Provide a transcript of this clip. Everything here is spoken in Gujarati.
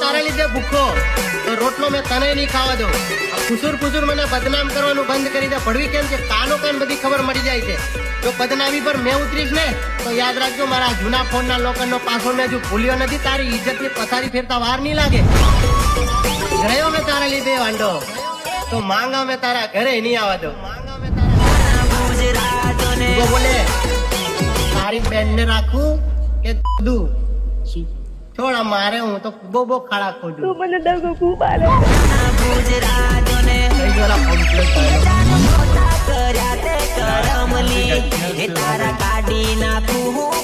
તારા લીધે ભૂખો તો રોટલો મેં તને નહીં ખાવા દો. ફુસુર મને બદનામ કરવાનું બંધ કરી દે. ભડવી કેમ છે કાનો કાન બધી ખબર મળી જાય છે. જો બદનામી પર મેં ઉતરીશ ને તો યાદ રાખજો મારા જૂના ફોન ના લોકોનો પાસવર્ડ મેં હજુ ભૂલ્યો નથી. તારી ઇજ્જત ની પથારી ફેરતા વાર નહીં લાગે. ગયો મેં તારા લીધે વાંડો તો માંગા મેં તારા ઘરે નહીં આવવા દો. બોલે તારી બેન ને રાખું કે દૂ થોડા મારે હું તો બહુ ખાડા ખોજું. તું મને દગો ખૂબ આલે તારા કાઢી નાખું